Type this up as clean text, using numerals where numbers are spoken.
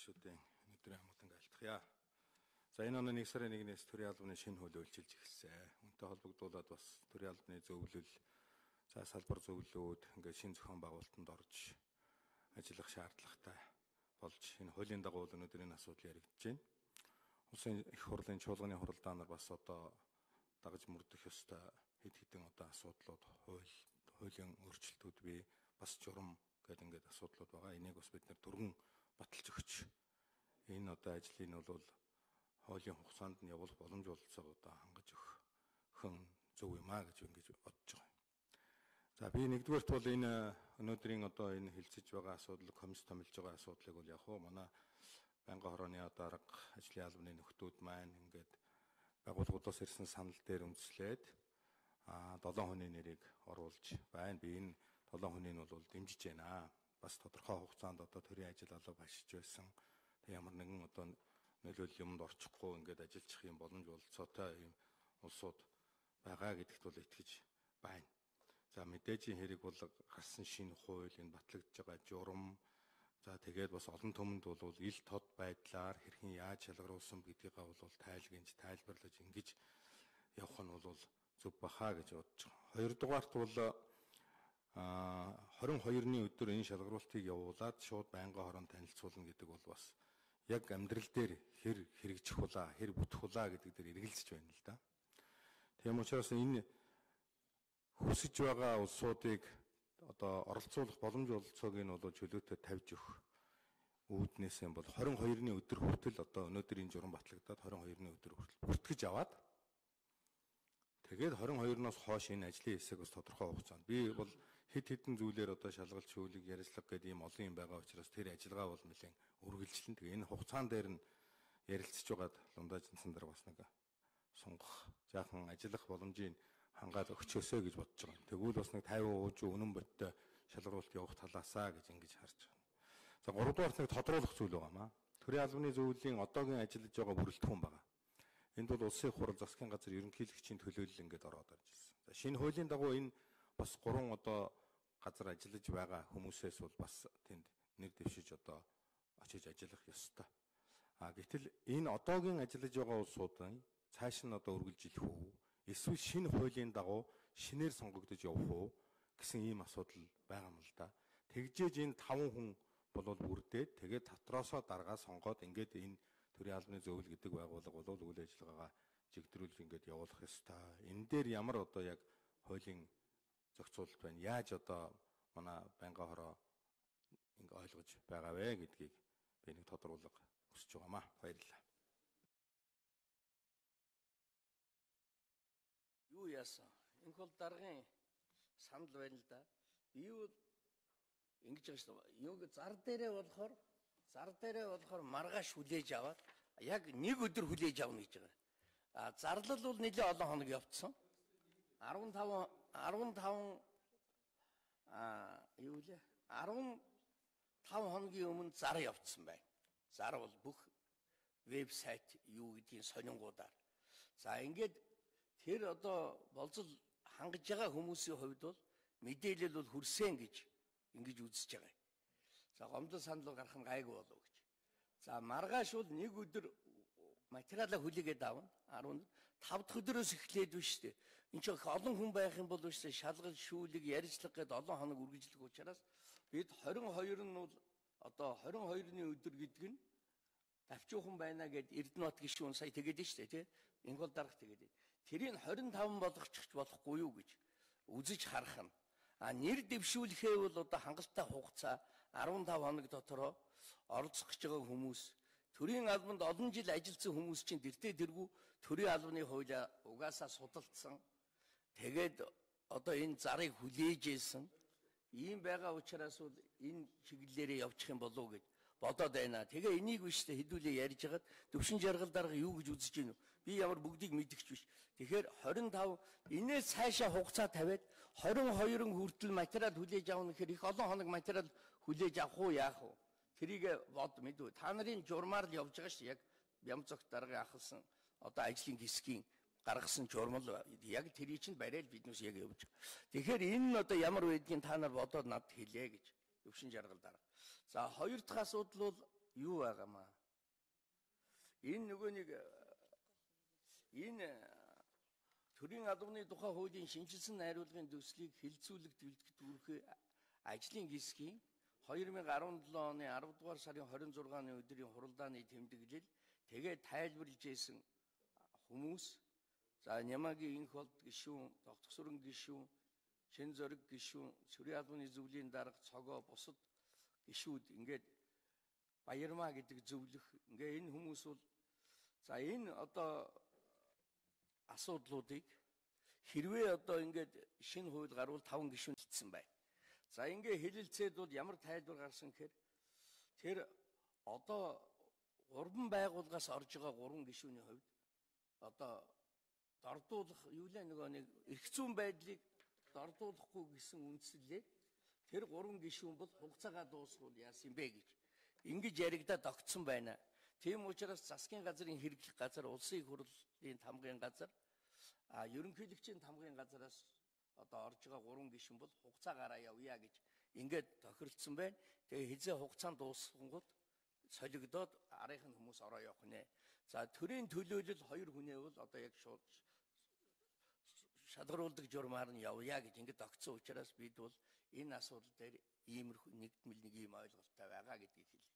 гишүүдийн өнөөдрийн хамгаалтан айлтгая. За энэ оны 1 сарын 1-ээс төрийн албаны шинэ хууль үйлчилж эхэлсэн. Үүнтэй холбогдуулаад бас төрийн албаны зөвлөл, за салбар зөвлөлүүд ингээд шинэ зохион байгуулалтанд орж ажиллах шаардлагатай болж энэ хуулийн дагуу өнөөдөр энэ асуудал яригдж байна. Улсын их хурлын чуулганы хуралдаанаар бас одоо дагаж мөрдөх ёстой хэд хэдэн одоо асуудлууд, хуулийн өөрчлөлтүүд бий, бас журам гэдэг ингээд асуудлууд байгаа. Энийг бас бид нэр дөрвөн баталж өгч энэ одоо ажлыг нь бол хуулийн хугацаанд нь явуулах боломж олцоо одоо хангаж өгөх зөв юм аа гэж ингэж бодож байгаа. За би нэгдүгээрт бол энэ өнөөдрийн одоо энэ хилцэж байгаа асуудал, комисс томилж байгаа асуудлыг бол яг хөө манай байнгын хорооны дарга ажлын албаны нөхдүүд маань ингээд байгууллагуудаас ирсэн санал дээр үндэслээд 7 хүний нэрийг оруулж байна. Би энэ 7 хүнийг бол дэмжиж байна. Бас тодорхой хугацаанд одоо төрийн ажил алга башиж байсан. Тэг ямар нэгэн одоо нөлөөлөл юмд орчихгүй ингээд ажиллах юм боломж олцоотой юм улсууд байгаа гэдэгт бол итгэж байна. За мэдээж хэрэг бол гарсан шинэ хууль, энэ батлагдж байгаа журам, за тэгээд бас олон түмэнд бол ил тод байдлаар хэрхэн яаж шалгаруулсан гэдгийг бол тайлбарлаж ингэж явах нь бол зөв бахаа гэж бодож байгаа. Хоёрдугаарт бол 22-ны өдөр энэ шалгаруултыг явуулаад шууд байнгын хороонд танилцуулна гэдэг бол бас яг амьдрал дээр хэр хэрэгжих улаа, хэр бүтэх улаа гэдэг дээр эргэлзэж байна л да. Тийм учраас энэ хүсэж байгаа улсуудыг одоо оролцуулах боломж олцоог нь бол чөлөөтэй тавьж өгөх үүднээс юм бол 22-ны өдөр хүртэл одоо өнөөдөр энэ журам батлагдаад 22-ны өдөр хүртэл бүртгэж аваад тэгээд 22-ноос хойш энэ ажлын хэсэг бас тодорхой хугацаанд би бол хэд хэдэн зүйлээр одоо шалгалт шүүлэг ярилцлага гэдэг ийм олон юм байгаа учраас тэр ажиллагаа бол нэлээд үргэлжлэн. Тэгээ энэ хугацаан дээр нь ярилцж байгаад лундаажинсан дээр бас нэг сунгах, жаахан ажиллах боломжийг хангаад өгчөөсэй гэж бодож байгаа. Тэгвэл бас нэг 50% үнэн бодтой шалгаруулалт явах талаасаа гэж ингэж харж байна. За 3 дугаарт нэг тодруулах зүйл байгаамаа. Төрийн албаны зөвлөлийн одоогийн ажиллаж байгаа бүрэлдэхүүн байгаа. Энд бол улсын их хурл, засгийн газар, ерөнхийлөгчийн төлөөлөл ингээд ороод орж ирсэн. За шинэ хуулийн дагуу энэ бас 3 одоо газар ажиллаж байгаа хүмүүсээс бол бас тэнд нэр дэвшиж одоо очиж ажиллах ёстой. Гэтэл энэ одоогийн ажиллаж байгаа улсуудын цааш нь одоо үргэлжилэх үү? Эсвэл шинэ хуулийн дагуу шинээр сонгогдож явах уу гэсэн ийм асуудал байгаа юм л да. Тэгжээж энэ 5 хүн болол бүрдээд тэгээд татроосоо даргаа сонгоод ингээд энэ төрийн албаны зөвлөл гэдэг байгууллага бол үйл ажиллагаагаа чигдрүүлж ингээд явуулах ёстой. Энэ дээр ямар одоо яг хуулийн зохицуулалт байна? Яаж одоо манай байнгын хороо ингээд ойлгож байгаа вэ гэдгийг би нэг тодруулга хүсэж байгаамаа. Баярлалаа. Юу яасан? Энэ бол даргын санал байна л да. Юу ингэж байгаа шүү дээ. Юуг зар дээрээ болохоор маргааш хүлээж аваад яг нэг өдөр хүлээж авна гэж байгаа. Зарлал бол нэлээд олон хоног явцсан. 15 хоногийн өмнө зар явцсан байна. Зар бол бүх вебсайт юу гэдгийг сонингуудаар. За ингээд тэр одоо болцол хангаж байгаа хүмүүсийн хувьд бол мэдээлэл бол хүрсэн гэж ингэж үзэж байгаа. За гомдол санал гарах нь гайгүй болов гэж. За маргааш бол нэг өдөр материалаа хүлээгээд авна. 15 дахь өдрөөс эхлээд биш үү. Энд ч олон хүн байх юм бол биш үү. Шалгал, шүүлэг, ярилцлага гэдэг олон хоног үргэлжлэх учраас бид 22 нь бол одоо 22-ны өдөр гэдэг нь давчуухан байна гэд Эрдэнэбат гишүүн сая тэгээд нь шүү дээ тий. Энэ бол дарга тэгээд. Тэрийг 25 болгочих болохгүй юу гэж үзэж харах нь. Нэр дэвшүүлэхээ бол одоо хангалттай хугацаа 15 хоног дотороо оролцох гэж байгаа хүмүүс, төрийн албанд олон жил ажилласан хүмүүс чинь дэртээ дэргүү төрийн албаны хуулиа угаасаа судалсан. Тэгээд одоо энэ зарыг хүлээж ийсэн. Ийм байгаа учраас бол энэ чиглэлээрээ явчих юм болов гэж бодоод байна. Тэгээ энийг биш тэ хэдүүлээ ярьж хагаад төвшин жаргал дарга юу гэж үзэж гинэ. Би ямар бүгдийг мэдгч биш. Тэгэхээр 25 энээс цаашаа хугацаа тавиад 22 хүртэл материал хүлээж авах гэхээр их олон хоног материал хүлээж авах уу яах вэ? Тэрийг бод мэдв. Та нарын журмаар л явж байгаа шүү. Яг Бямцогт даргын ахалсан одоо ажлын хэсгийн гаргасан журмал яг тэрий чинь барайл биднээс яг явж байгаа. Тэгэхээр энэ нь одоо ямар байдгийг та нар бодоод надад хэлээ гэж төвшин жаргал дарга. За хоёр дахь асуудал бол юу байгаамаа. Энэ нөгөө нэг энэ төрийн албаны тухай хуулийн шинжилсэн найруулгын төслийг хилцүүлэх дэлгэцүүлэхээ ажлын хэсгийн 2017 оны 10 дугаар сарын 26-ны өдрийн хуралдааны тэмдэглэл тэгээд тайлбарлаж ийсэн хүмүүс за Нямагийн инх болд гишүүн, Тогтсорон гишүүн, Шин зориг гишүүн, Сүрийн албаны зөвлөлийн дарга цогоо бусад гишүүд ингээд баярмаа гэдэг зөвлөх ингээ энэ хүмүүс бол за энэ одоо асуудлуудыг хэрвээ одоо ингээд шинэ хууль гарвал 5 гишүүн хэлсэн байна. За ингээ хэлэлцээд бол ямар тайлбар гарсан гэхээр тэр одоо 3 байгууллагаас орж байгаа 3 гишүүний хувьд одоо дордуулах юу лээ нөгөө нэг эрх зүйн байдлыг дордуулахгүй гэсэн үндслээр тэр 3 гишүүн бол хугацаагаа дуусгуул яасан бэ гэж ингэж яригадад огцсон байна. Тийм учраас засгийн газрын хэрэглэх газар, улсын их хурлын тамгын газар, ерөнхийлөгчийн тамгын газараас одоо орж байгаа 3 гишүүн бол хугацаагаараа явъя гэж ингээд тохиролцсон байна. Тэгээ хизээ хугацаанд дуусгангууд солигдоод арийнхын хүмүүс ороо явах нэ. За төрийн төлөөлөл 2 хүнээ бол одоо яг шууд шалгаруулдаг журмаар нь явъя гэж ингээд огцсон учраас бид бол энэ асуудал дээр иймэрхүү нэгдмэл нэг юм ойлголттой байгаа гэдгийг хэлье.